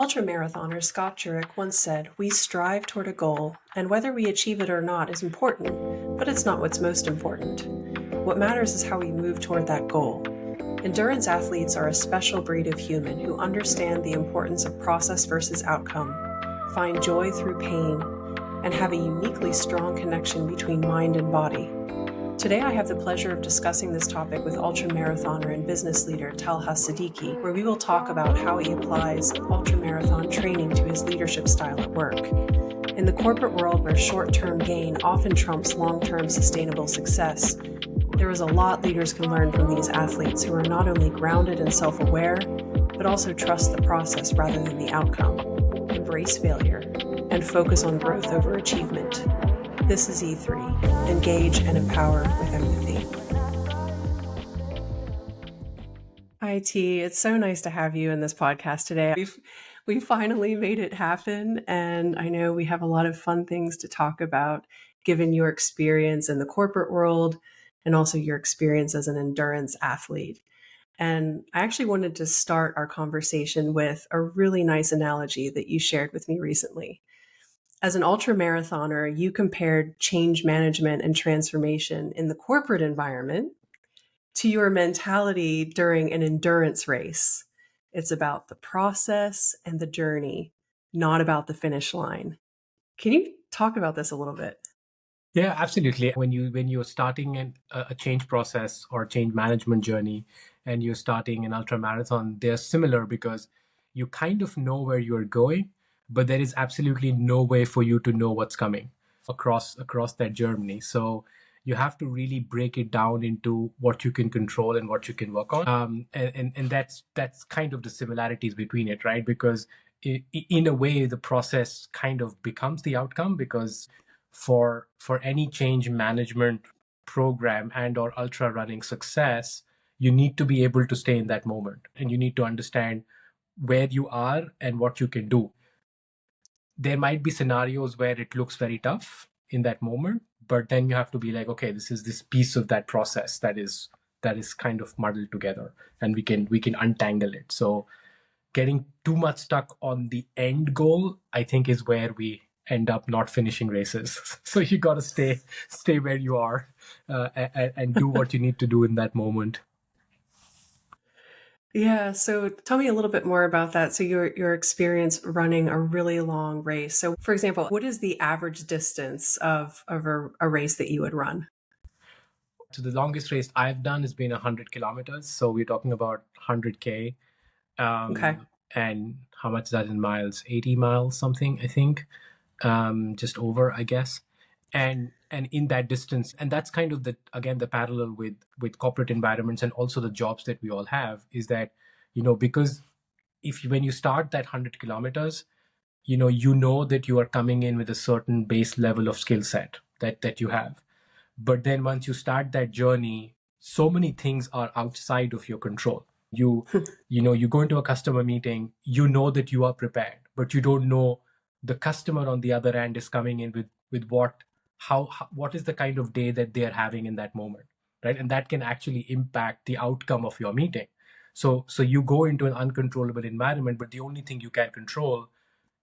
Ultramarathoner Scott Jurek once said, "We strive toward a goal, and whether we achieve it or not is important, but it's not what's most important. What matters is how we move toward that goal." Endurance athletes are a special breed of human who understand the importance of process versus outcome, find joy through pain, and have a uniquely strong connection between mind and body. Today, I have the pleasure of discussing this topic with ultramarathoner and business leader Talha Siddiqui, where we will talk about how he applies ultramarathon training to his leadership style at work. In the corporate world where short-term gain often trumps long-term sustainable success, there is a lot leaders can learn from these athletes who are not only grounded and self-aware, but also trust the process rather than the outcome, embrace failure, and focus on growth over achievement. This is E3, Engage and Empower with Empathy. Hi, T. It's so nice to have you in this podcast today. We finally made it happen, and I know we have a lot of fun things to talk about, given your experience in the corporate world and also your experience as an endurance athlete. And I actually wanted to start our conversation with a really nice analogy that you shared with me recently. As an ultramarathoner, you compared change management and transformation in the corporate environment to your mentality during an endurance race. It's about the process and the journey, not about the finish line. Can you talk about this a little bit? Yeah, absolutely. When you're starting a change process or change management journey, and you're starting an ultra marathon, they're similar because you kind of know where you're going, but there is absolutely no way for you to know what's coming across that journey. So you have to really break it down into what you can control and what you can work on. And that's kind of the similarities between it, right? Because in a way, the process kind of becomes the outcome, because for any change management program and or ultra running success, you need to be able to stay in that moment, and you need to understand where you are and what you can do. There might be scenarios where it looks very tough in that moment, but then you have to be like, okay, this is this piece of that process that is kind of muddled together, and we can untangle it. So getting too much stuck on the end goal, I think, is where we end up not finishing races. So you got to stay where you are, and do what you need to do in that moment. Yeah, so tell me a little bit more about that. So your experience running a really long race. So for example, what is the average distance of a race that you would run? So the longest race I've done has been 100 kilometers. So we're talking about 100K. Okay. And how much is that in miles? 80 miles, something, I think. Just over, I guess. And in that distance, and that's kind of the parallel with corporate environments and also the jobs that we all have, is that, because when you start that 100 kilometers, you know that you are coming in with a certain base level of skill set that you have. But then once you start that journey, so many things are outside of your control. You go into a customer meeting, you know that you are prepared, but you don't know the customer on the other end is coming in with what is the kind of day that they're having in that moment, right? And that can actually impact the outcome of your meeting. So you go into an uncontrollable environment, but the only thing you can control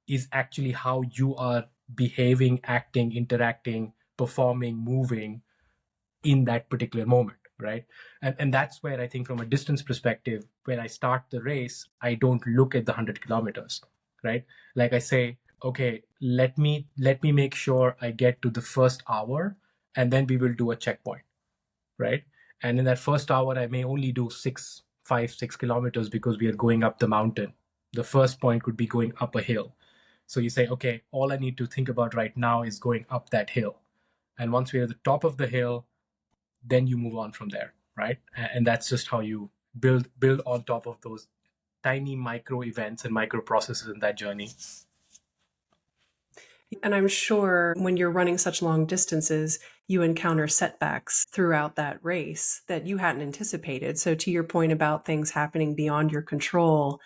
is actually how you are behaving, acting, interacting, performing, moving in that particular moment, right? And that's where I think, from a distance perspective, when I start the race, I don't look at the 100 kilometers, right? Like I say, okay, let me make sure I get to the first hour, and then we will do a checkpoint, right? And in that first hour, I may only do 6 kilometers because we are going up the mountain. The first point could be going up a hill. So you say, okay, all I need to think about right now is going up that hill. And once we're at the top of the hill, then you move on from there, right? And that's just how you build on top of those tiny micro events and micro processes in that journey. And I'm sure when you're running such long distances, you encounter setbacks throughout that race that you hadn't anticipated. So to your point about things happening beyond your control,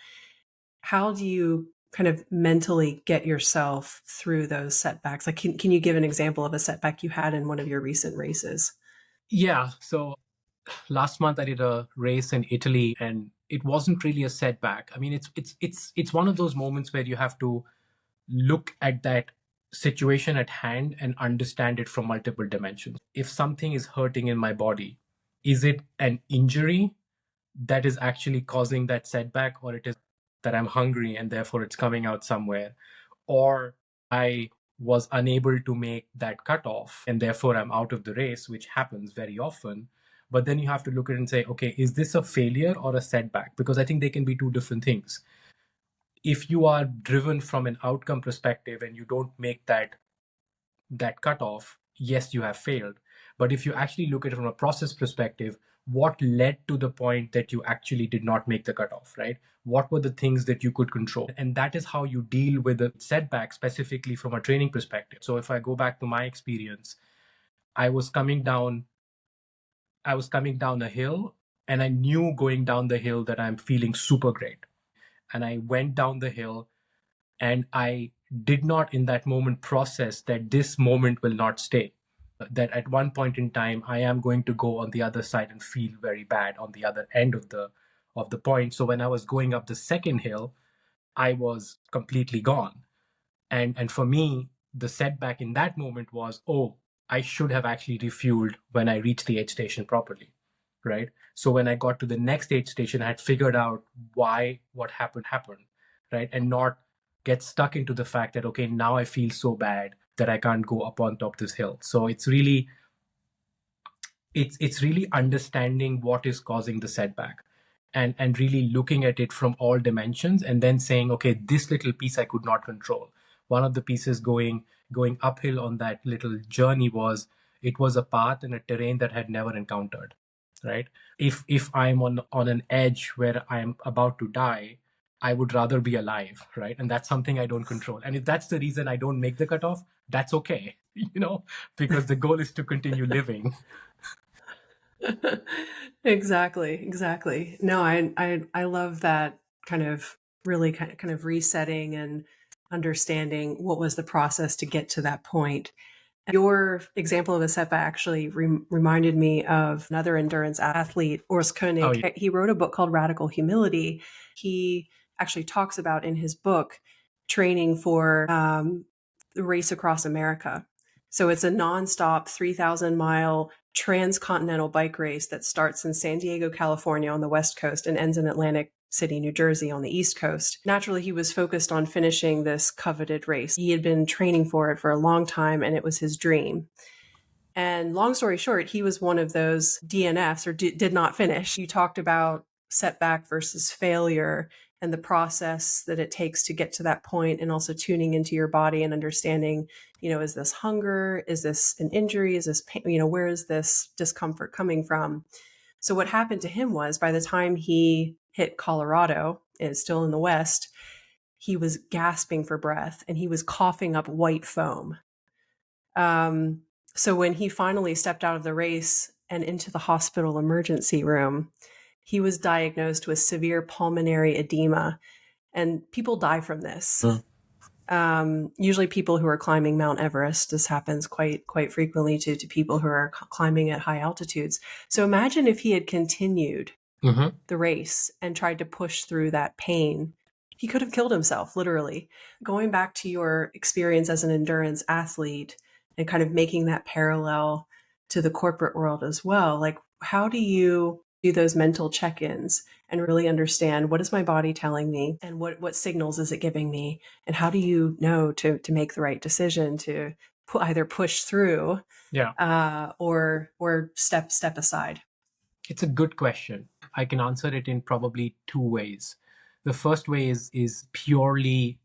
how do you kind of mentally get yourself through those setbacks? Like, can you give an example of a setback you had in one of your recent races? Yeah. So last month I did a race in Italy, and it wasn't really a setback. I mean, it's one of those moments where you have to look at that situation at hand and understand it from multiple dimensions. If something is hurting in my body, is it an injury that is actually causing that setback, or it is that I'm hungry and therefore it's coming out somewhere, or I was unable to make that cutoff and therefore I'm out of the race, which happens very often. But then you have to look at it and say, okay, is this a failure or a setback? Because I think they can be two different things. If you are driven from an outcome perspective and you don't make that cutoff, yes, you have failed. But if you actually look at it from a process perspective, what led to the point that you actually did not make the cutoff, right? What were the things that you could control? And that is how you deal with the setback, specifically from a training perspective. So if I go back to my experience, I was coming down a hill, and I knew going down the hill that I'm feeling super great. And I went down the hill, and I did not in that moment process that this moment will not stay. That at one point in time, I am going to go on the other side and feel very bad on the other end of the point. So when I was going up the second hill, I was completely gone. And for me, the setback in that moment was, oh, I should have actually refueled when I reached the aid station properly, right? So when I got to the next aid station, I had figured out why what happened, right? And not get stuck into the fact that, okay, now I feel so bad that I can't go up on top this hill. So it's really understanding what is causing the setback, and really looking at it from all dimensions, and then saying, okay, this little piece I could not control. One of the pieces going uphill on that little journey was, it was a path and a terrain that I had never encountered, right? If I'm on an edge where I'm about to die, I would rather be alive, right? And that's something I don't control. And if that's the reason I don't make the cutoff, that's okay, because the goal is to continue living. Exactly. No, I love that kind of really kind of resetting and understanding what was the process to get to that point. Your example of a setback actually reminded me of another endurance athlete, Urs Koenig. Oh, yeah. He wrote a book called Radical Humility. He actually talks about in his book training for the race across America. So it's a nonstop 3,000-mile transcontinental bike race that starts in San Diego, California on the West Coast and ends in Atlantic City, New Jersey on the East Coast. Naturally, he was focused on finishing this coveted race. He had been training for it for a long time, and it was his dream. And long story short, he was one of those DNFs, or did not finish. You talked about setback versus failure and the process that it takes to get to that point, and also tuning into your body and understanding, is this hunger? Is this an injury? Is this pain? Where is this discomfort coming from? So what happened to him was, by the time he hit Colorado, it's still in the West, he was gasping for breath and he was coughing up white foam. So when he finally stepped out of the race and into the hospital emergency room, he was diagnosed with severe pulmonary edema, and people die from this. Usually people who are climbing Mount Everest. This happens quite frequently to people who are climbing at high altitudes. So imagine if he had continued the race and tried to push through that pain. He could have killed himself, literally. Going back to your experience as an endurance athlete and kind of making that parallel to the corporate world as well, like, how do you do those mental check-ins and really understand, what is my body telling me, and what signals is it giving me, and how do you know to make the right decision to either push through, or step aside? It's a good question. I can answer it in probably two ways. The first way is purely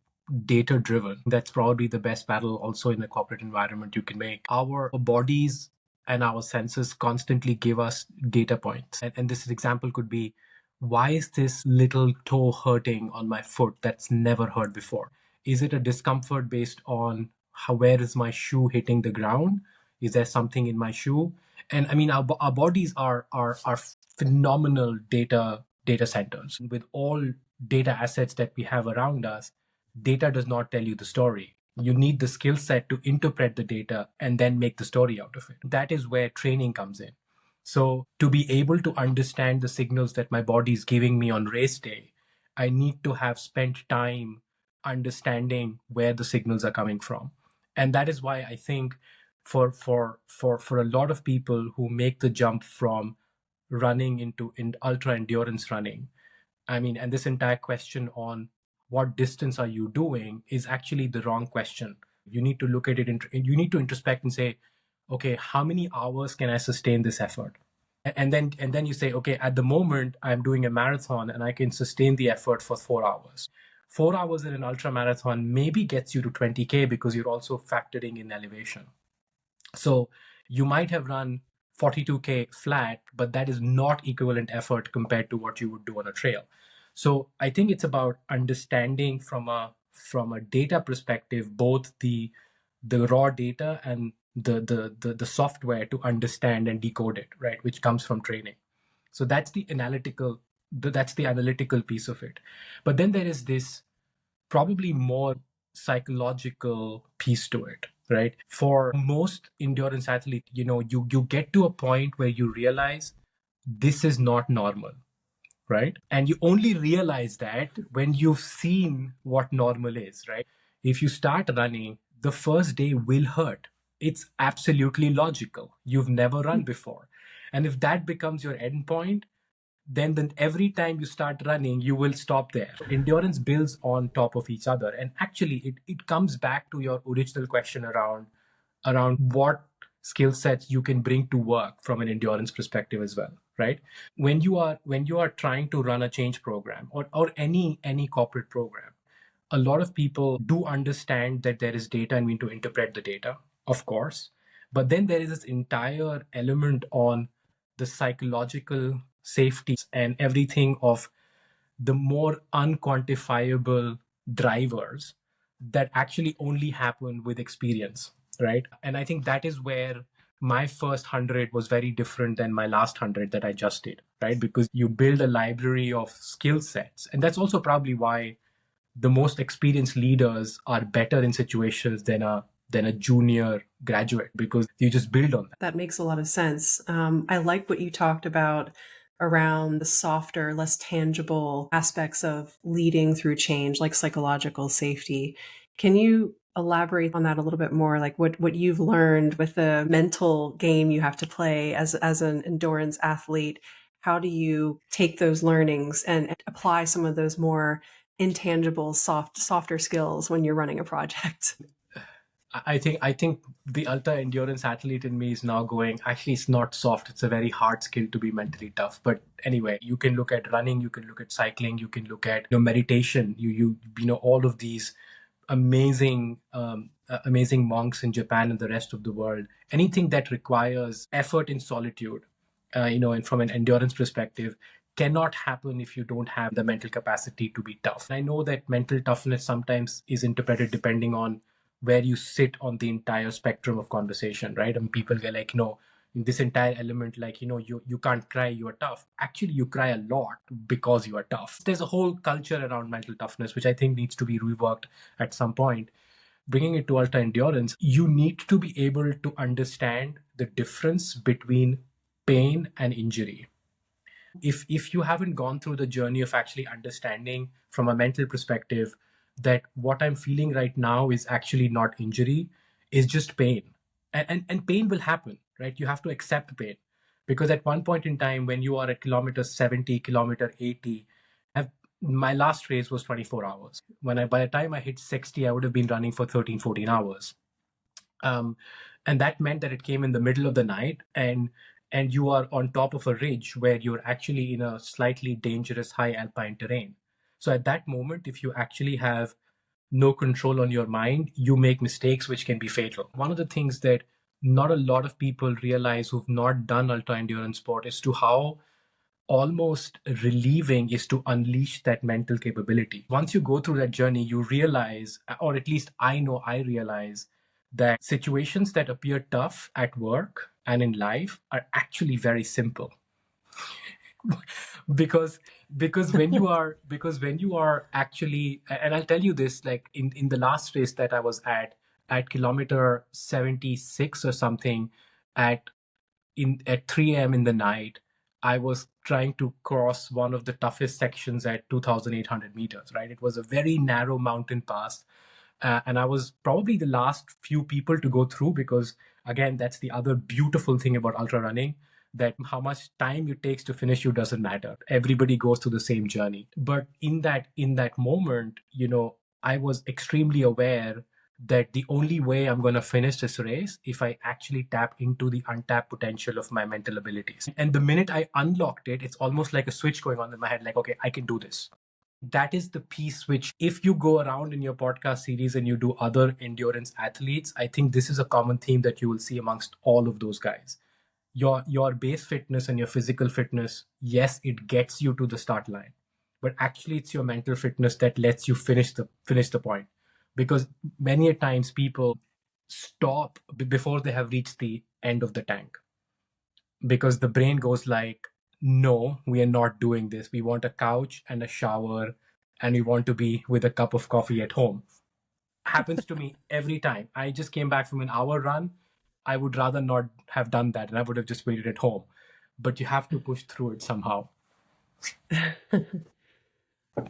data driven. That's probably the best battle also in a corporate environment you can make. Our bodies and our senses constantly give us data points. And this example could be, why is this little toe hurting on my foot that's never hurt before? Is it a discomfort based on where is my shoe hitting the ground? Is there something in my shoe? And I mean, our bodies are phenomenal data centers. With all data assets that we have around us, data does not tell you the story. You need the skill set to interpret the data and then make the story out of it. That is where training comes in. So to be able to understand the signals that my body is giving me on race day, I need to have spent time understanding where the signals are coming from. And that is why I think for a lot of people who make the jump from running into ultra endurance running, I mean, and this entire question on what distance are you doing is actually the wrong question. You need to look at it, you need to introspect and say, okay, how many hours can I sustain this effort? And then you say, okay, at the moment I'm doing a marathon and I can sustain the effort for 4 hours. 4 hours in an ultra marathon maybe gets you to 20K because you're also factoring in elevation. So you might have run 42K flat, but that is not equivalent effort compared to what you would do on a trail. So I think it's about understanding from a data perspective, both the raw data and the software to understand and decode it, right, which comes from training. So that's the analytical piece of it. But then there is this probably more psychological piece to it, right? For most endurance athletes, you get to a point where you realize this is not normal, right? And you only realize that when you've seen what normal is, right? If you start running, the first day will hurt. It's absolutely logical. You've never run before. And if that becomes your endpoint, then every time you start running, you will stop there. Endurance builds on top of each other. And actually, it comes back to your original question around what skill sets you can bring to work from an endurance perspective as well, right? When you are trying to run a change program or any corporate program, a lot of people do understand that there is data and we need to interpret the data, of course. But then there is this entire element on the psychological safety and everything of the more unquantifiable drivers that actually only happen with experience, right? And I think that is where my first 100 was very different than my last 100 that I just did, right? Because you build a library of skill sets. And that's also probably why the most experienced leaders are better in situations than a junior graduate, because you just build on that. That makes a lot of sense. I like what you talked about around the softer, less tangible aspects of leading through change, like psychological safety. Can you elaborate on that a little bit more? Like what you've learned with the mental game you have to play as an endurance athlete? How do you take those learnings and apply some of those more intangible, softer skills when you're running a project? I think the ultra endurance athlete in me is now going, actually it's not soft, it's a very hard skill to be mentally tough. But anyway, you can look at running, you can look at cycling, you can look at meditation, you know all of these amazing monks in Japan and the rest of the world. Anything that requires effort in solitude, and from an endurance perspective, cannot happen if you don't have the mental capacity to be tough. I know that mental toughness sometimes is interpreted depending on where you sit on the entire spectrum of conversation, right? And people get like, this entire element, like, you can't cry, you are tough. Actually, you cry a lot because you are tough. There's a whole culture around mental toughness, which I think needs to be reworked at some point. Bringing it to ultra endurance, you need to be able to understand the difference between pain and injury. If you haven't gone through the journey of actually understanding from a mental perspective that what I'm feeling right now is actually not injury, is just pain. And pain will happen, right? You have to accept pain. Because at one point in time, when you are at kilometer 70, kilometer 80, my last race was 24 hours. By the time I hit 60, I would have been running for 13, 14 hours. um, and that meant that it came in the middle of the night, and you are on top of a ridge where you're actually in a slightly dangerous high alpine terrain. So at that moment, if you actually have no control on your mind, you make mistakes which can be fatal. One of the things that not a lot of people realize who've not done ultra endurance sport is to how almost relieving is to unleash that mental capability. Once you go through that journey, you realize, or at least I know I realize, that situations that appear tough at work and in life are actually very simple. because when you are actually, and I'll tell you this, like in the last race that I was at kilometer 76 or something, at at 3 a.m. in the night, I was trying to cross one of the toughest sections at 2,800 meters, right? It was a very narrow mountain pass. And I was probably the last few people to go through because, again, that's the other beautiful thing about ultra running, that how much time it takes to finish you doesn't matter. Everybody goes through the same journey. But in that moment, I was extremely aware that the only way I'm going to finish this race if I actually tap into the untapped potential of my mental abilities. And the minute I unlocked it, it's almost like a switch going on in my head, like, okay, I can do this. That is the piece which, if you go around in your podcast series and you do other endurance athletes, I think this is a common theme that you will see amongst all of those guys. Your base fitness and your physical fitness, yes, it gets you to the start line, but actually it's your mental fitness that lets you finish the point. Because many a times people stop before they have reached the end of the tank, because the brain goes like, no, we are not doing this. We want a couch and a shower, and we want to be with a cup of coffee at home. Happens to me every time. I just came back from an hour run. I would rather not have done that, and I would have just waited at home. But you have to push through it somehow.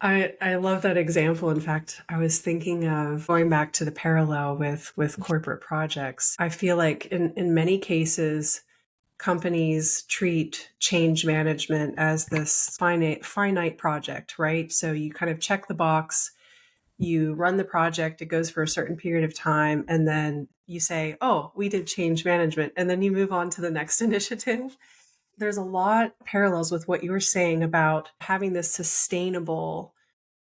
I love that example. In fact, I was thinking of going back to the parallel with corporate projects. I feel like in many cases, companies treat change management as this finite project, right? So you kind of check the box, you run the project, it goes for a certain period of time, and then you say, oh, we did change management, and then you move on to the next initiative. There's a lot of parallels with what you were saying about having this sustainable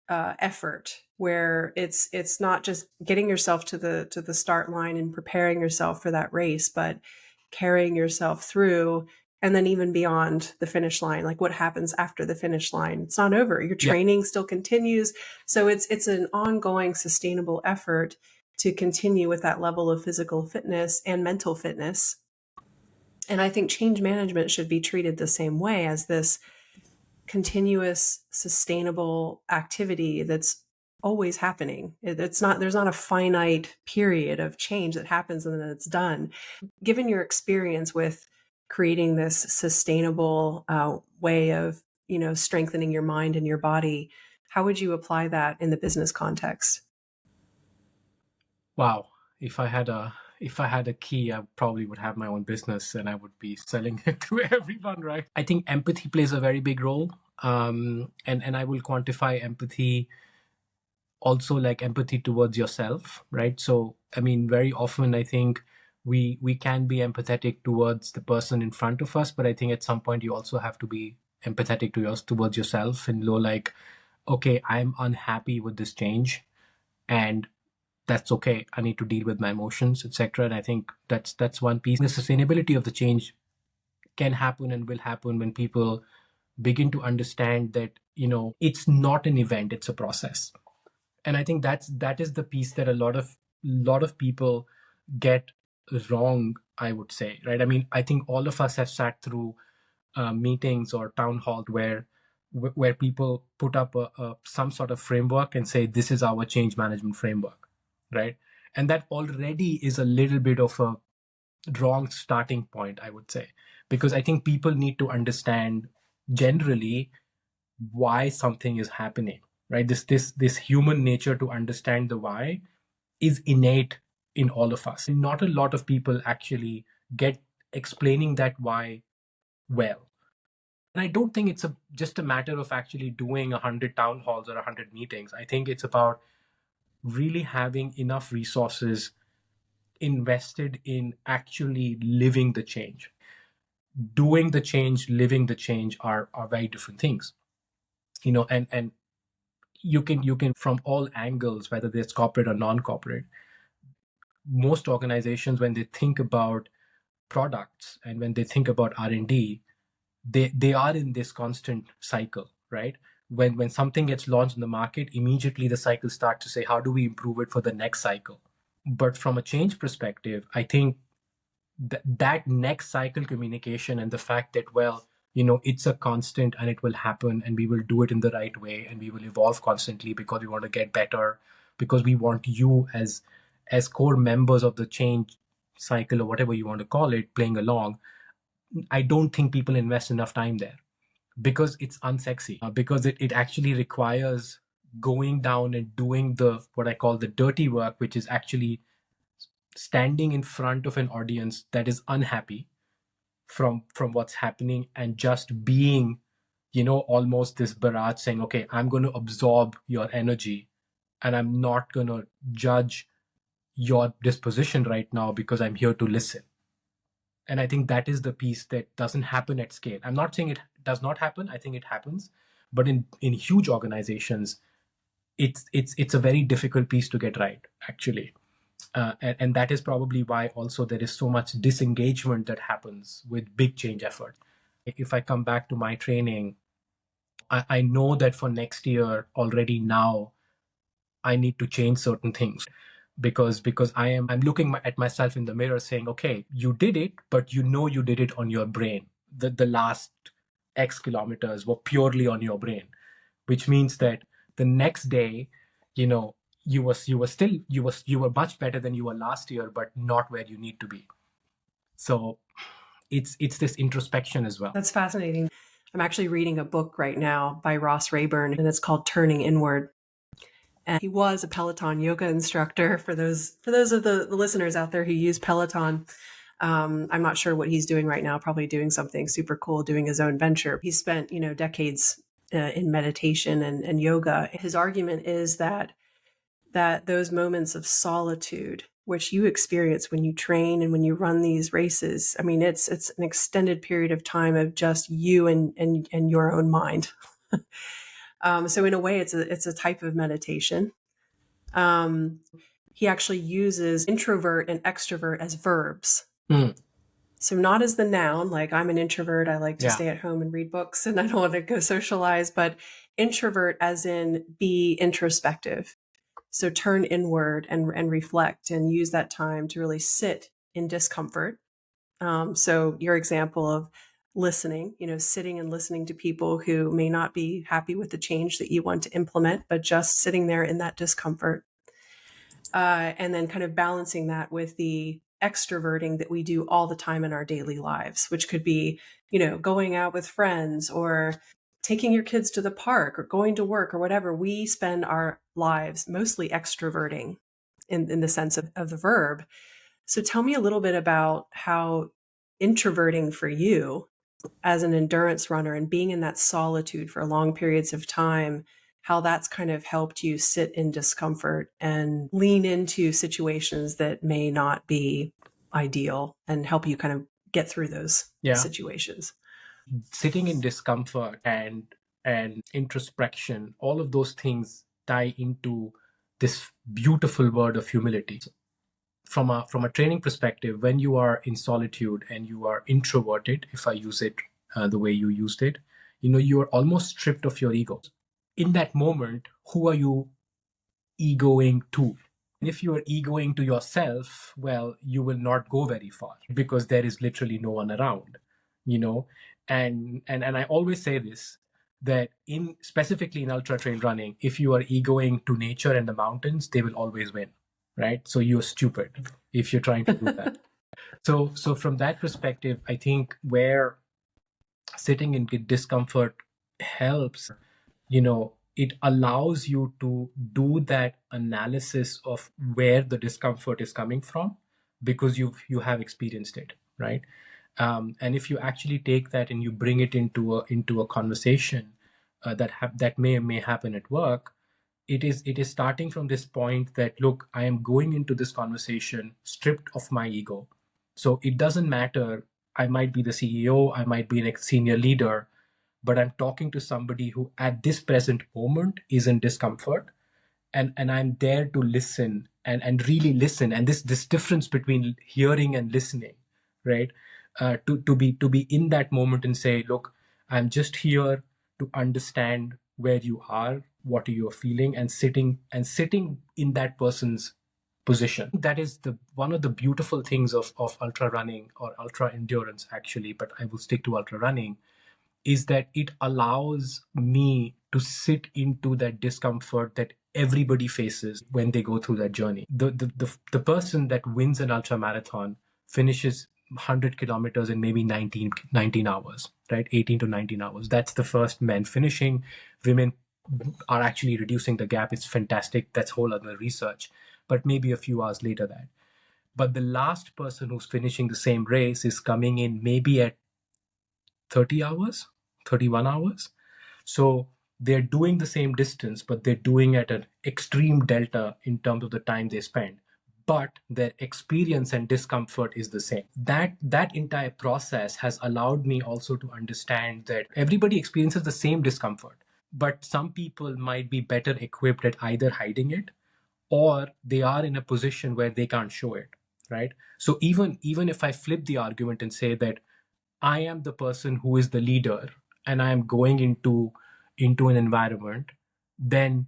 effort where it's not just getting yourself to the start line and preparing yourself for that race, but carrying yourself through and then even beyond the finish line. Like what happens after the finish line? It's not over. Your training still continues. So it's an ongoing sustainable effort to continue with that level of physical fitness and mental fitness. And I think change management should be treated the same way, as this continuous, sustainable activity that's always happening. There's not a finite period of change that happens and then it's done. Given your experience with creating this sustainable way of, strengthening your mind and your body, how would you apply that in the business context? Wow. If I had a key, I probably would have my own business and I would be selling it to everyone, right? I think empathy plays a very big role. And I will quantify empathy also like empathy towards yourself, right? So, I mean, very often I think we can be empathetic towards the person in front of us, but I think at some point you also have to be empathetic towards yourself and know like, okay, I'm unhappy with this change, and that's okay. I need to deal with my emotions, etc. And I think that's one piece. The sustainability of the change can happen and will happen when people begin to understand that it's not an event; it's a process. And I think that is the piece that a lot of people get wrong, I would say, right? I mean, I think all of us have sat through meetings or town hall where people put up some sort of framework and say this is our change management framework, right? And that already is a little bit of a wrong starting point, I would say, because I think people need to understand generally why something is happening, right? This human nature to understand the why is innate in all of us. Not a lot of people actually get explaining that why well. And I don't think it's just a matter of actually doing 100 town halls or 100 meetings. I think it's about really having enough resources invested in actually living the change. Doing the change, living the change are very different things. And you can from all angles, whether it's corporate or non-corporate, most organizations, when they think about products and when they think about R&D, they are in this constant cycle, right? When something gets launched in the market, immediately the cycle starts to say, how do we improve it for the next cycle? But from a change perspective, I think that next cycle communication and the fact that, well, it's a constant and it will happen and we will do it in the right way and we will evolve constantly because we want to get better, because we want you as core members of the change cycle or whatever you want to call it playing along. I don't think people invest enough time there because it's unsexy, because it actually requires going down and doing the what I call the dirty work, which is actually standing in front of an audience that is unhappy from what's happening and just being, almost this barrage saying, okay, I'm going to absorb your energy and I'm not going to judge your disposition right now because I'm here to listen. And I think that is the piece that doesn't happen at scale. I'm not saying it does not happen. I think it happens, but in huge organizations, it's a very difficult piece to get right, actually. And that is probably why also there is so much disengagement that happens with big change effort. If I come back to my training, I know that for next year already now, I need to change certain things because I'm looking at myself in the mirror saying, okay, you did it, but you did it on your brain. The last X kilometers were purely on your brain, which means that the next day, you were much better than you were last year, but not where you need to be. So it's this introspection as well. That's fascinating. I'm actually reading a book right now by Ross Rayburn, and it's called Turning Inward. And he was a Peloton yoga instructor. For those of the listeners out there who use Peloton, I'm not sure what he's doing right now. Probably doing something super cool, doing his own venture. He spent decades in meditation and yoga. His argument is that those moments of solitude, which you experience when you train and when you run these races, I mean, it's an extended period of time of just you and your own mind. So in a way, it's a type of meditation. He actually uses introvert and extrovert as verbs. So not as the noun, like I'm an introvert, I like to stay at home and read books and I don't want to go socialize, but introvert as in be introspective. So turn inward and reflect and use that time to really sit in discomfort. So your example of listening, sitting and listening to people who may not be happy with the change that you want to implement, but just sitting there in that discomfort. And then kind of balancing that with the extroverting that we do all the time in our daily lives, which could be, going out with friends or taking your kids to the park or going to work or whatever. We spend our lives mostly extroverting in the sense of the verb. So tell me a little bit about how introverting for you as an endurance runner and being in that solitude for long periods of time, how that's kind of helped you sit in discomfort and lean into situations that may not be ideal and help you kind of get through those situations. Sitting in discomfort and introspection, all of those things tie into this beautiful word of humility. From a training perspective, when you are in solitude and you are introverted, if I use it the way you used it, you are almost stripped of your ego. In that moment, who are you egoing to? And if you are egoing to yourself, well, you will not go very far because there is literally no one around, and I always say this, that specifically in ultra trail running, if you are egoing to nature and the mountains, they will always win, right? So you're stupid if you're trying to do that. So from that perspective, I think where sitting in discomfort helps, it allows you to do that analysis of where the discomfort is coming from because you have experienced it, right? And if you actually take that and you bring it into a conversation that may happen at work, it is starting from this point that, look, I am going into this conversation stripped of my ego. So it doesn't matter. I might be the CEO, I might be a senior leader, but I'm talking to somebody who at this present moment is in discomfort, and I'm there to listen and really listen. And this difference between hearing and listening, right? To be in that moment and say, look, I'm just here to understand where you are, what you are feeling, and sitting in that person's position. That is one of the beautiful things of ultra running or ultra endurance, actually, but I will stick to ultra running, is that it allows me to sit into that discomfort that everybody faces when they go through that journey. The person that wins an ultra marathon finishes 100 kilometers in maybe 19 hours, right? 18 to 19 hours. That's the first men finishing. Women are actually reducing the gap. It's fantastic. That's whole other research. But maybe a few hours later that. But the last person who's finishing the same race is coming in maybe at 30 hours, 31 hours. So they're doing the same distance, but they're doing at an extreme delta in terms of the time they spend. But their experience and discomfort is the same. That entire process has allowed me also to understand that everybody experiences the same discomfort, but some people might be better equipped at either hiding it or they are in a position where they can't show it, right? So even if I flip the argument and say that I am the person who is the leader and I am going into an environment, then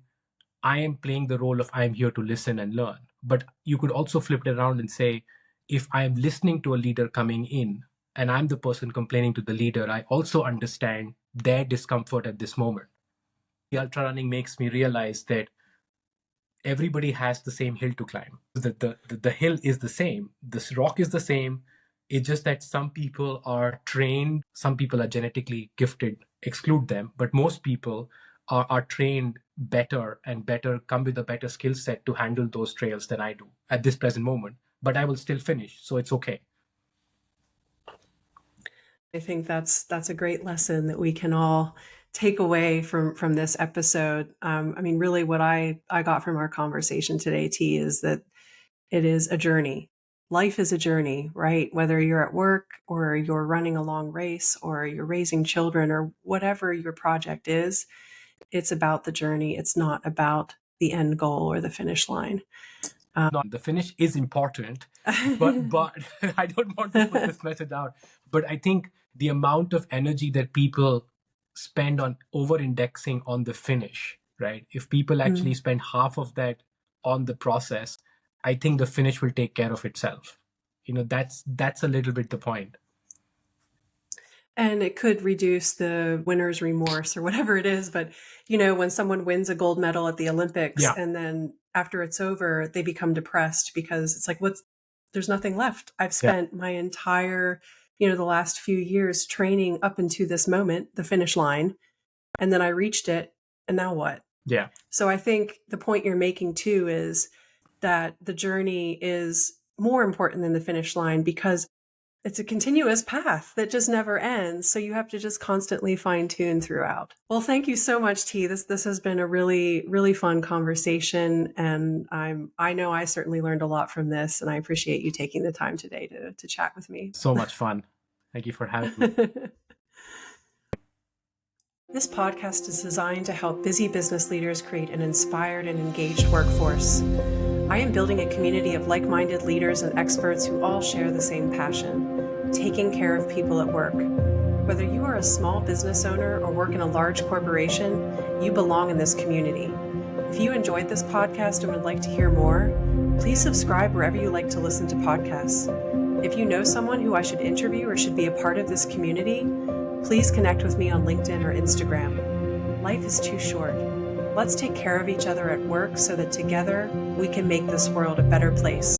I am playing the role of I'm here to listen and learn. But you could also flip it around and say, if I'm listening to a leader coming in and I'm the person complaining to the leader, I also understand their discomfort at this moment. The ultra running makes me realize that everybody has the same hill to climb. The hill is the same. This rock is the same. It's just that some people are trained, some people are genetically gifted, exclude them, but most people are trained better and better, come with a better skill set to handle those trails than I do at this present moment. But I will still finish, so it's okay. I think that's a great lesson that we can all take away from this episode. I mean, really, what I got from our conversation today, T, is that it is a journey. Life is a journey, right? Whether you're at work or you're running a long race or you're raising children or whatever your project is, it's about the journey. It's not about the end goal or the finish line. The finish is important, but I don't want to put this message out. But I think the amount of energy that people spend on over-indexing on the finish, right? If people actually spend half of that on the process, I think the finish will take care of itself. That's a little bit the point. And it could reduce the winner's remorse or whatever it is. But, when someone wins a gold medal at the Olympics and then after it's over, they become depressed because it's like, there's nothing left. I've spent my entire, the last few years training up into this moment, the finish line, and then I reached it. And now what? Yeah. So I think the point you're making too is that the journey is more important than the finish line because it's a continuous path that just never ends. So you have to just constantly fine tune throughout. Well, thank you so much, T. This has been a really, really fun conversation. And I know I certainly learned a lot from this, and I appreciate you taking the time today to chat with me. So much fun. Thank you for having me. This podcast is designed to help busy business leaders create an inspired and engaged workforce. I am building a community of like-minded leaders and experts who all share the same passion, taking care of people at work. Whether you are a small business owner or work in a large corporation, you belong in this community. If you enjoyed this podcast and would like to hear more, please subscribe wherever you like to listen to podcasts. If you know someone who I should interview or should be a part of this community, please connect with me on LinkedIn or Instagram. Life is too short. Let's take care of each other at work so that together we can make this world a better place.